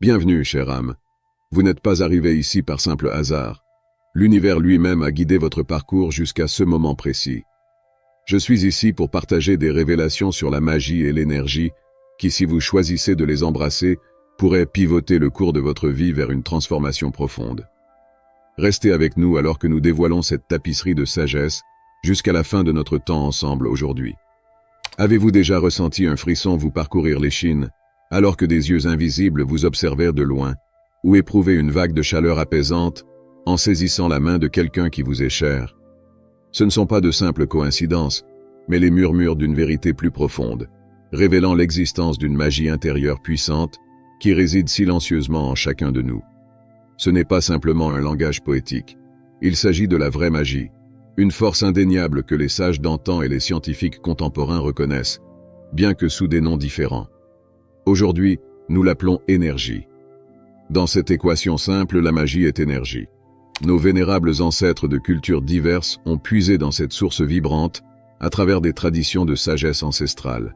Bienvenue, chère âme. Vous n'êtes pas arrivé ici par simple hasard. L'univers lui-même a guidé votre parcours jusqu'à ce moment précis. Je suis ici pour partager des révélations sur la magie et l'énergie qui, si vous choisissez de les embrasser, pourraient pivoter le cours de votre vie vers une transformation profonde. Restez avec nous alors que nous dévoilons cette tapisserie de sagesse jusqu'à la fin de notre temps ensemble aujourd'hui. Avez-vous déjà ressenti un frisson vous parcourir l'échine, alors que des yeux invisibles vous observèrent de loin, ou éprouvé une vague de chaleur apaisante en saisissant la main de quelqu'un qui vous est cher? Ce ne sont pas de simples coïncidences, mais les murmures d'une vérité plus profonde, révélant l'existence d'une magie intérieure puissante qui réside silencieusement en chacun de nous. Ce n'est pas simplement un langage poétique, il s'agit de la vraie magie, une force indéniable que les sages d'antan et les scientifiques contemporains reconnaissent, bien que sous des noms différents. Aujourd'hui, nous l'appelons énergie. Dans cette équation simple, la magie est énergie. Nos vénérables ancêtres de cultures diverses ont puisé dans cette source vibrante à travers des traditions de sagesse ancestrale.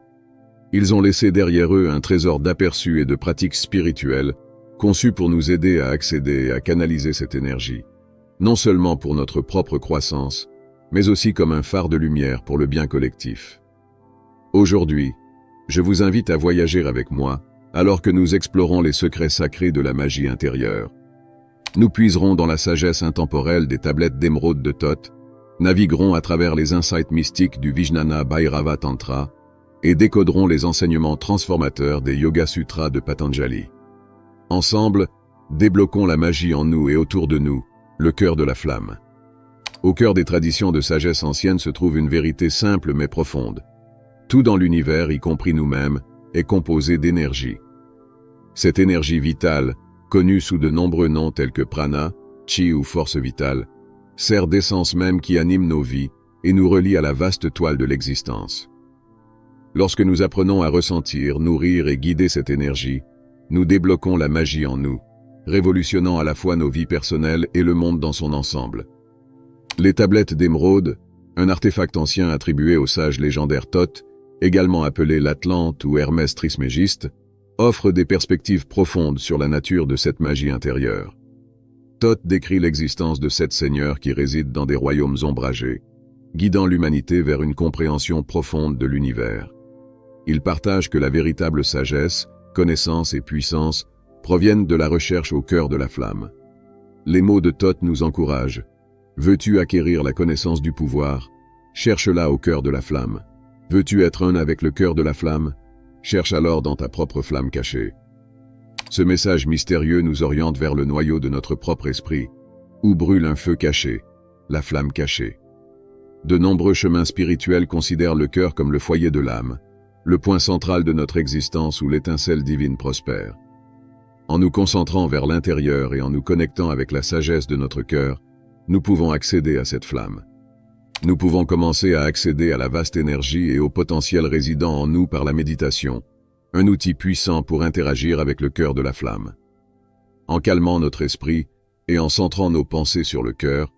Ils ont laissé derrière eux un trésor d'aperçus et de pratiques spirituelles conçus pour nous aider à accéder et à canaliser cette énergie, non seulement pour notre propre croissance, mais aussi comme un phare de lumière pour le bien collectif. Aujourd'hui, je vous invite à voyager avec moi alors que nous explorons les secrets sacrés de la magie intérieure. Nous puiserons dans la sagesse intemporelle des tablettes d'émeraude de Thoth, naviguerons à travers les insights mystiques du Vijnana Bhairava Tantra et décoderons les enseignements transformateurs des Yoga Sutras de Patanjali. Ensemble, débloquons la magie en nous et autour de nous, le cœur de la flamme. Au cœur des traditions de sagesse ancienne se trouve une vérité simple mais profonde. Tout dans l'univers, y compris nous-mêmes, est composé d'énergie. Cette énergie vitale, connue sous de nombreux noms tels que prana, chi ou force vitale, sert d'essence même qui anime nos vies et nous relie à la vaste toile de l'existence. Lorsque nous apprenons à ressentir, nourrir et guider cette énergie, nous débloquons la magie en nous, révolutionnant à la fois nos vies personnelles et le monde dans son ensemble. Les tablettes d'émeraude, un artefact ancien attribué au sage légendaire Thoth, également appelé l'Atlante ou Hermès Trismégiste, offre des perspectives profondes sur la nature de cette magie intérieure. Thoth décrit l'existence de 7 seigneurs qui résident dans des royaumes ombragés, guidant l'humanité vers une compréhension profonde de l'univers. Il partage que la véritable sagesse, connaissance et puissance proviennent de la recherche au cœur de la flamme. Les mots de Thoth nous encouragent. Veux-tu acquérir la connaissance du pouvoir? Cherche-la au cœur de la flamme. Veux-tu être un avec le cœur de la flamme? Cherche alors dans ta propre flamme cachée. Ce message mystérieux nous oriente vers le noyau de notre propre esprit, où brûle un feu caché, la flamme cachée. De nombreux chemins spirituels considèrent le cœur comme le foyer de l'âme, le point central de notre existence où l'étincelle divine prospère. En nous concentrant vers l'intérieur et en nous connectant avec la sagesse de notre cœur, nous pouvons accéder à cette flamme. Nous pouvons commencer à accéder à la vaste énergie et au potentiel résidant en nous par la méditation, un outil puissant pour interagir avec le cœur de la flamme. En calmant notre esprit et en centrant nos pensées sur le cœur,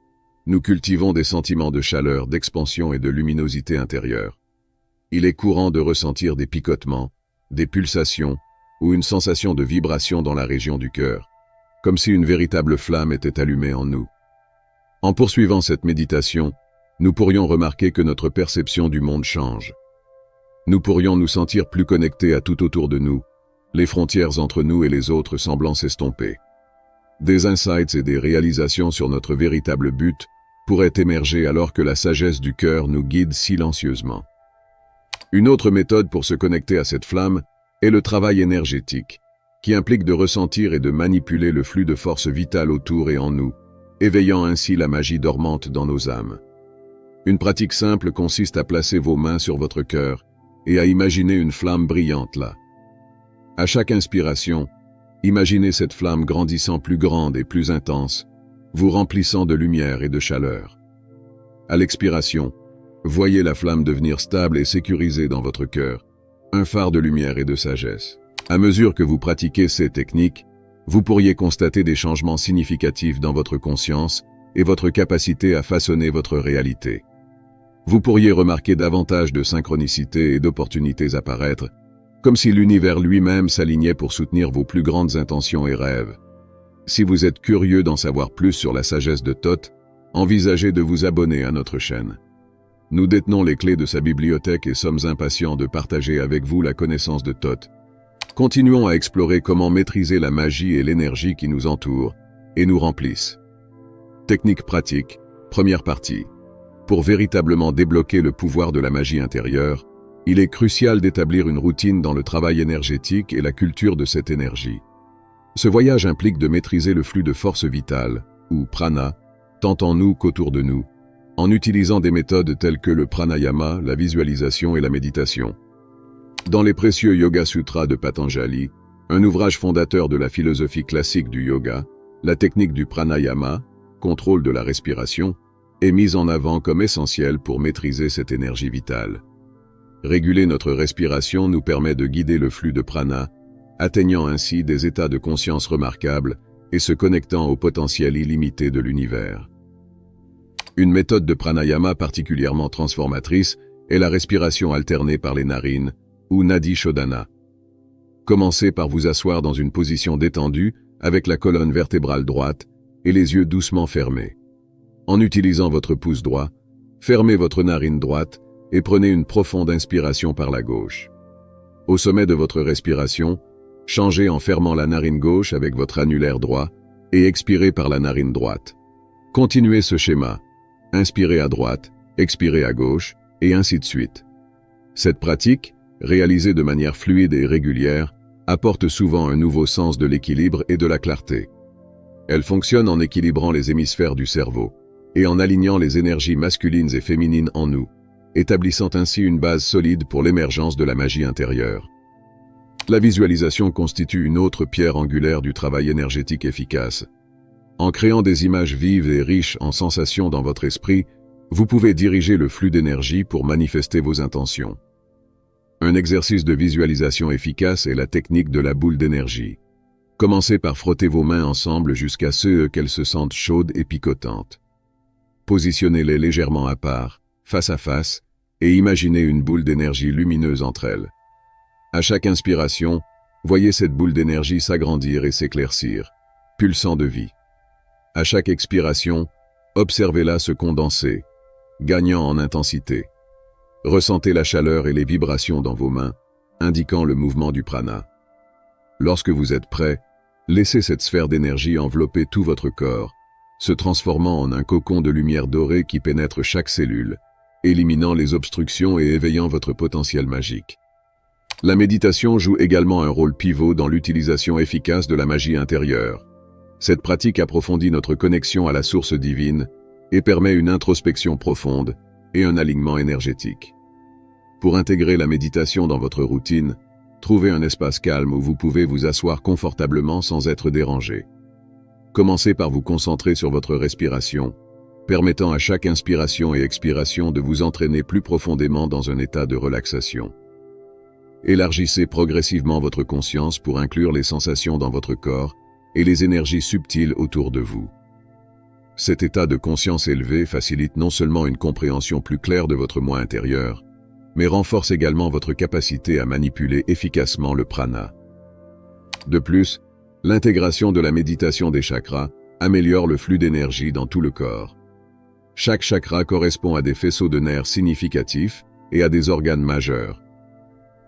nous cultivons des sentiments de chaleur, d'expansion et de luminosité intérieure. Il est courant de ressentir des picotements, des pulsations ou une sensation de vibration dans la région du cœur, comme si une véritable flamme était allumée en nous. En poursuivant cette méditation, nous pourrions remarquer que notre perception du monde change. Nous pourrions nous sentir plus connectés à tout autour de nous, les frontières entre nous et les autres semblant s'estomper. Des insights et des réalisations sur notre véritable but pourraient émerger alors que la sagesse du cœur nous guide silencieusement. Une autre méthode pour se connecter à cette flamme est le travail énergétique, qui implique de ressentir et de manipuler le flux de force vitale autour et en nous, éveillant ainsi la magie dormante dans nos âmes. Une pratique simple consiste à placer vos mains sur votre cœur et à imaginer une flamme brillante là. À chaque inspiration, imaginez cette flamme grandissant plus grande et plus intense, vous remplissant de lumière et de chaleur. À l'expiration, voyez la flamme devenir stable et sécurisée dans votre cœur, un phare de lumière et de sagesse. À mesure que vous pratiquez ces techniques, vous pourriez constater des changements significatifs dans votre conscience et votre capacité à façonner votre réalité. Vous pourriez remarquer davantage de synchronicités et d'opportunités apparaître, comme si l'univers lui-même s'alignait pour soutenir vos plus grandes intentions et rêves. Si vous êtes curieux d'en savoir plus sur la sagesse de Thoth, envisagez de vous abonner à notre chaîne. Nous détenons les clés de sa bibliothèque et sommes impatients de partager avec vous la connaissance de Thoth. Continuons à explorer comment maîtriser la magie et l'énergie qui nous entourent et nous remplissent. Technique pratique, première partie. Pour véritablement débloquer le pouvoir de la magie intérieure, il est crucial d'établir une routine dans le travail énergétique et la culture de cette énergie. Ce voyage implique de maîtriser le flux de force vitale, ou prana, tant en nous qu'autour de nous, en utilisant des méthodes telles que le pranayama, la visualisation et la méditation. Dans les précieux Yoga Sutras de Patanjali, un ouvrage fondateur de la philosophie classique du yoga, la technique du pranayama, contrôle de la respiration, est mise en avant comme essentielle pour maîtriser cette énergie vitale. Réguler notre respiration nous permet de guider le flux de prana, atteignant ainsi des états de conscience remarquables et se connectant au potentiel illimité de l'univers. Une méthode de pranayama particulièrement transformatrice est la respiration alternée par les narines, ou Nadi Shodhana. Commencez par vous asseoir dans une position détendue avec la colonne vertébrale droite et les yeux doucement fermés. En utilisant votre pouce droit, fermez votre narine droite et prenez une profonde inspiration par la gauche. Au sommet de votre respiration, changez en fermant la narine gauche avec votre annulaire droit et expirez par la narine droite. Continuez ce schéma. Inspirez à droite, expirez à gauche, et ainsi de suite. Cette pratique, réalisée de manière fluide et régulière, apporte souvent un nouveau sens de l'équilibre et de la clarté. Elle fonctionne en équilibrant les hémisphères du cerveau et en alignant les énergies masculines et féminines en nous, établissant ainsi une base solide pour l'émergence de la magie intérieure. La visualisation constitue une autre pierre angulaire du travail énergétique efficace. En créant des images vives et riches en sensations dans votre esprit, vous pouvez diriger le flux d'énergie pour manifester vos intentions. Un exercice de visualisation efficace est la technique de la boule d'énergie. Commencez par frotter vos mains ensemble jusqu'à ce qu'elles se sentent chaudes et picotantes. Positionnez-les légèrement à part, face à face, et imaginez une boule d'énergie lumineuse entre elles. À chaque inspiration, voyez cette boule d'énergie s'agrandir et s'éclaircir, pulsant de vie. À chaque expiration, observez-la se condenser, gagnant en intensité. Ressentez la chaleur et les vibrations dans vos mains, indiquant le mouvement du prana. Lorsque vous êtes prêt, laissez cette sphère d'énergie envelopper tout votre corps, se transformant en un cocon de lumière dorée qui pénètre chaque cellule, éliminant les obstructions et éveillant votre potentiel magique. La méditation joue également un rôle pivot dans l'utilisation efficace de la magie intérieure. Cette pratique approfondit notre connexion à la source divine et permet une introspection profonde et un alignement énergétique. Pour intégrer la méditation dans votre routine, trouvez un espace calme où vous pouvez vous asseoir confortablement sans être dérangé. Commencez par vous concentrer sur votre respiration, permettant à chaque inspiration et expiration de vous entraîner plus profondément dans un état de relaxation. Élargissez progressivement votre conscience pour inclure les sensations dans votre corps et les énergies subtiles autour de vous. Cet état de conscience élevé facilite non seulement une compréhension plus claire de votre moi intérieur, mais renforce également votre capacité à manipuler efficacement le prana. De plus, l'intégration de la méditation des chakras améliore le flux d'énergie dans tout le corps. Chaque chakra correspond à des faisceaux de nerfs significatifs et à des organes majeurs.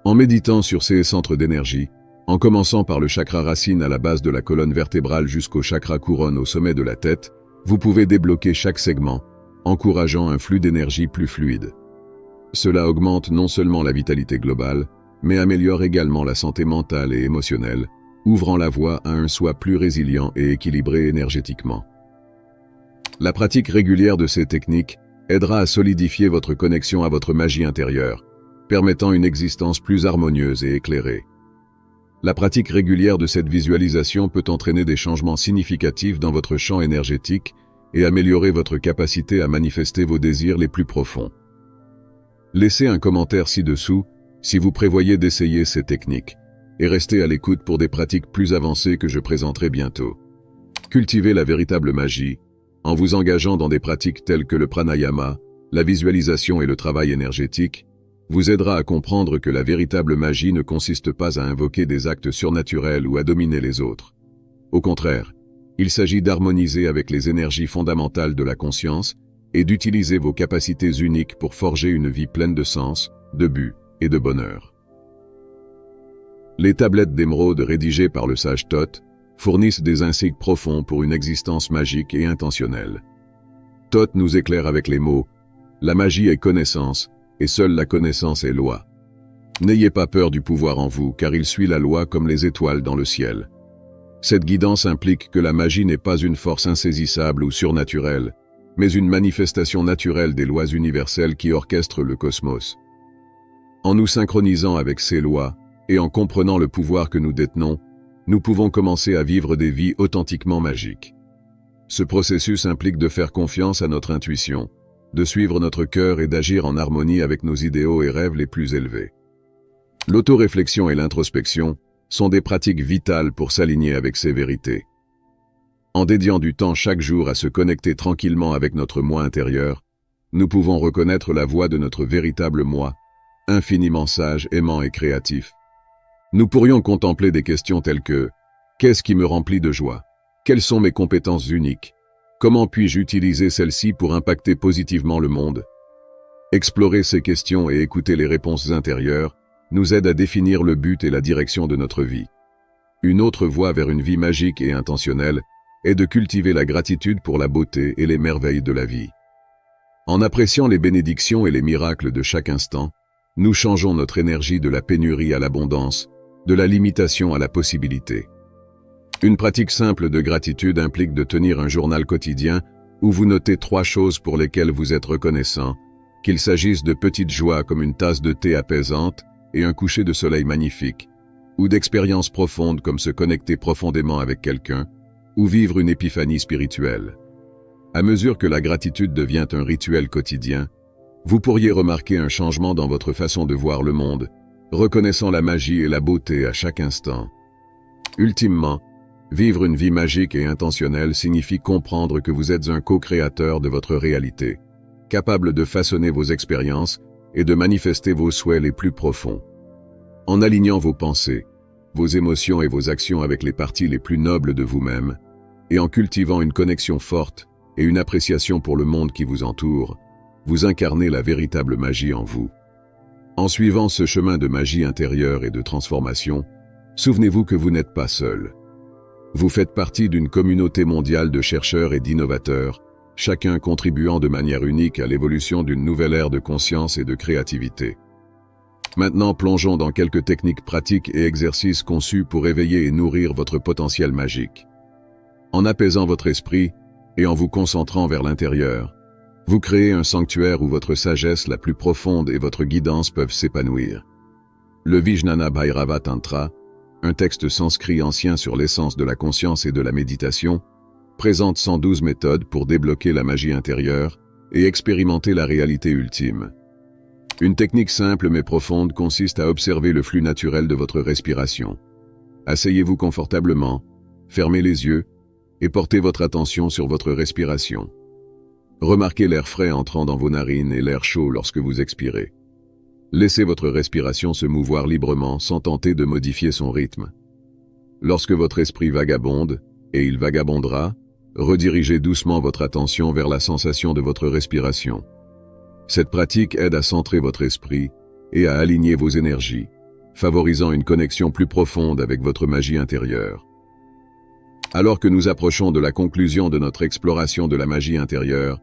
En méditant sur ces centres d'énergie, en commençant par le chakra racine à la base de la colonne vertébrale jusqu'au chakra couronne au sommet de la tête, vous pouvez débloquer chaque segment, encourageant un flux d'énergie plus fluide. Cela augmente non seulement la vitalité globale, mais améliore également la santé mentale et émotionnelle, ouvrant la voie à un soi plus résilient et équilibré énergétiquement. La pratique régulière de ces techniques aidera à solidifier votre connexion à votre magie intérieure, permettant une existence plus harmonieuse et éclairée. La pratique régulière de cette visualisation peut entraîner des changements significatifs dans votre champ énergétique et améliorer votre capacité à manifester vos désirs les plus profonds. Laissez un commentaire ci-dessous si vous prévoyez d'essayer ces techniques et restez à l'écoute pour des pratiques plus avancées que je présenterai bientôt. Cultivez la véritable magie en vous engageant dans des pratiques telles que le pranayama, la visualisation et le travail énergétique, vous aidera à comprendre que la véritable magie ne consiste pas à invoquer des actes surnaturels ou à dominer les autres. Au contraire, il s'agit d'harmoniser avec les énergies fondamentales de la conscience et d'utiliser vos capacités uniques pour forger une vie pleine de sens, de but et de bonheur. Les tablettes d'émeraude rédigées par le sage Thoth fournissent des insights profonds pour une existence magique et intentionnelle. Thoth nous éclaire avec les mots « La magie est connaissance, et seule la connaissance est loi. N'ayez pas peur du pouvoir en vous, car il suit la loi comme les étoiles dans le ciel. » Cette guidance implique que la magie n'est pas une force insaisissable ou surnaturelle, mais une manifestation naturelle des lois universelles qui orchestrent le cosmos. En nous synchronisant avec ces lois, et en comprenant le pouvoir que nous détenons, nous pouvons commencer à vivre des vies authentiquement magiques. Ce processus implique de faire confiance à notre intuition, de suivre notre cœur et d'agir en harmonie avec nos idéaux et rêves les plus élevés. L'autoréflexion et l'introspection sont des pratiques vitales pour s'aligner avec ces vérités. En dédiant du temps chaque jour à se connecter tranquillement avec notre moi intérieur, nous pouvons reconnaître la voix de notre véritable moi, infiniment sage, aimant et créatif. Nous pourrions contempler des questions telles que « Qu'est-ce qui me remplit de joie? Quelles sont mes compétences uniques? Comment puis-je utiliser celles-ci pour impacter positivement le monde ?» Explorer ces questions et écouter les réponses intérieures nous aide à définir le but et la direction de notre vie. Une autre voie vers une vie magique et intentionnelle est de cultiver la gratitude pour la beauté et les merveilles de la vie. En appréciant les bénédictions et les miracles de chaque instant, nous changeons notre énergie de la pénurie à l'abondance, de la limitation à la possibilité. Une pratique simple de gratitude implique de tenir un journal quotidien où vous notez 3 choses pour lesquelles vous êtes reconnaissant, qu'il s'agisse de petites joies comme une tasse de thé apaisante et un coucher de soleil magnifique, ou d'expériences profondes comme se connecter profondément avec quelqu'un, ou vivre une épiphanie spirituelle. À mesure que la gratitude devient un rituel quotidien, vous pourriez remarquer un changement dans votre façon de voir le monde, reconnaissant la magie et la beauté à chaque instant. Ultimement, vivre une vie magique et intentionnelle signifie comprendre que vous êtes un co-créateur de votre réalité, capable de façonner vos expériences et de manifester vos souhaits les plus profonds. En alignant vos pensées, vos émotions et vos actions avec les parties les plus nobles de vous-même, et en cultivant une connexion forte et une appréciation pour le monde qui vous entoure, vous incarnez la véritable magie en vous. En suivant ce chemin de magie intérieure et de transformation, souvenez-vous que vous n'êtes pas seul. Vous faites partie d'une communauté mondiale de chercheurs et d'innovateurs, chacun contribuant de manière unique à l'évolution d'une nouvelle ère de conscience et de créativité. Maintenant, plongeons dans quelques techniques pratiques et exercices conçus pour éveiller et nourrir votre potentiel magique. En apaisant votre esprit et en vous concentrant vers l'intérieur, vous créez un sanctuaire où votre sagesse la plus profonde et votre guidance peuvent s'épanouir. Le Vijnana Bhairava Tantra, un texte sanskrit ancien sur l'essence de la conscience et de la méditation, présente 112 méthodes pour débloquer la magie intérieure et expérimenter la réalité ultime. Une technique simple mais profonde consiste à observer le flux naturel de votre respiration. Asseyez-vous confortablement, fermez les yeux et portez votre attention sur votre respiration. Remarquez l'air frais entrant dans vos narines et l'air chaud lorsque vous expirez. Laissez votre respiration se mouvoir librement sans tenter de modifier son rythme. Lorsque votre esprit vagabonde, et il vagabondera, redirigez doucement votre attention vers la sensation de votre respiration. Cette pratique aide à centrer votre esprit et à aligner vos énergies, favorisant une connexion plus profonde avec votre magie intérieure. Alors que nous approchons de la conclusion de notre exploration de la magie intérieure,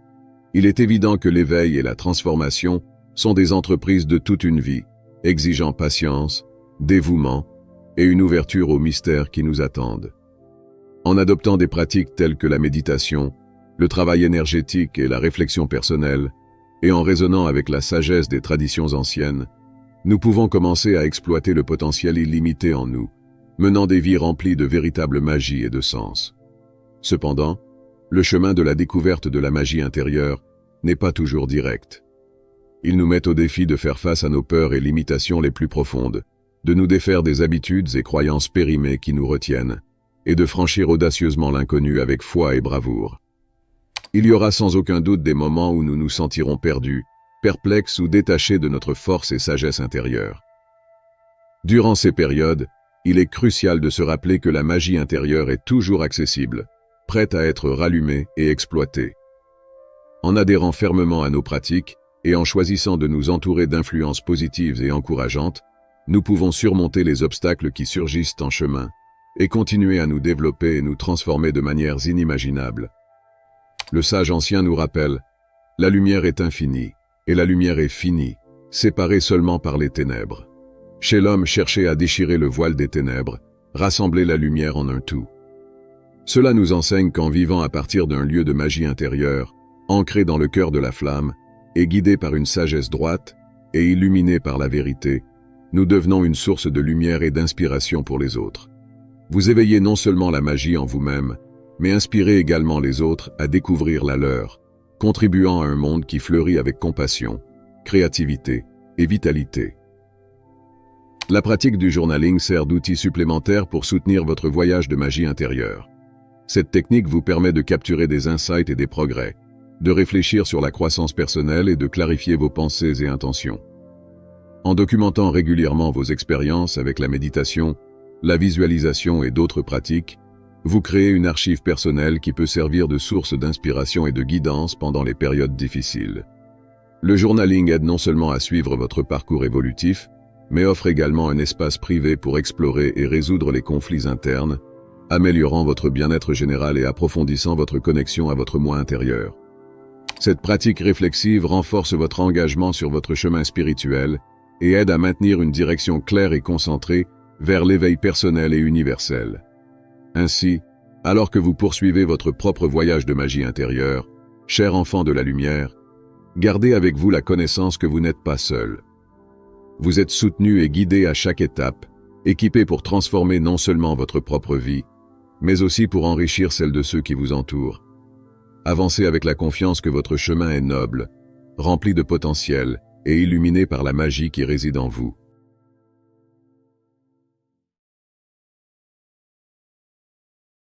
il est évident que l'éveil et la transformation sont des entreprises de toute une vie, exigeant patience, dévouement et une ouverture aux mystères qui nous attendent. En adoptant des pratiques telles que la méditation, le travail énergétique et la réflexion personnelle, et en résonnant avec la sagesse des traditions anciennes, nous pouvons commencer à exploiter le potentiel illimité en nous, menant des vies remplies de véritable magie et de sens. Cependant, le chemin de la découverte de la magie intérieure n'est pas toujours direct. Il nous met au défi de faire face à nos peurs et limitations les plus profondes, de nous défaire des habitudes et croyances périmées qui nous retiennent, et de franchir audacieusement l'inconnu avec foi et bravoure. Il y aura sans aucun doute des moments où nous nous sentirons perdus, perplexes ou détachés de notre force et sagesse intérieure. Durant ces périodes, il est crucial de se rappeler que la magie intérieure est toujours accessible, prête à être rallumée et exploitée. En adhérant fermement à nos pratiques et en choisissant de nous entourer d'influences positives et encourageantes, nous pouvons surmonter les obstacles qui surgissent en chemin et continuer à nous développer et nous transformer de manières inimaginables. Le sage ancien nous rappelle, « La lumière est infinie, et la lumière est finie, séparée seulement par les ténèbres. » Chez l'homme, cherchez à déchirer le voile des ténèbres, rassembler la lumière en un tout. Cela nous enseigne qu'en vivant à partir d'un lieu de magie intérieure, ancré dans le cœur de la flamme, et guidé par une sagesse droite, et illuminé par la vérité, nous devenons une source de lumière et d'inspiration pour les autres. Vous éveillez non seulement la magie en vous-même, mais inspirez également les autres à découvrir la leur, contribuant à un monde qui fleurit avec compassion, créativité et vitalité. La pratique du journaling sert d'outil supplémentaire pour soutenir votre voyage de magie intérieure. Cette technique vous permet de capturer des insights et des progrès, de réfléchir sur la croissance personnelle et de clarifier vos pensées et intentions. En documentant régulièrement vos expériences avec la méditation, la visualisation et d'autres pratiques, vous créez une archive personnelle qui peut servir de source d'inspiration et de guidance pendant les périodes difficiles. Le journaling aide non seulement à suivre votre parcours évolutif, mais offre également un espace privé pour explorer et résoudre les conflits internes, améliorant votre bien-être général et approfondissant votre connexion à votre moi intérieur. Cette pratique réflexive renforce votre engagement sur votre chemin spirituel et aide à maintenir une direction claire et concentrée vers l'éveil personnel et universel. Ainsi, alors que vous poursuivez votre propre voyage de magie intérieure, cher enfant de la lumière, gardez avec vous la connaissance que vous n'êtes pas seul. Vous êtes soutenu et guidé à chaque étape, équipé pour transformer non seulement votre propre vie, mais aussi pour enrichir celle de ceux qui vous entourent. Avancez avec la confiance que votre chemin est noble, rempli de potentiel et illuminé par la magie qui réside en vous.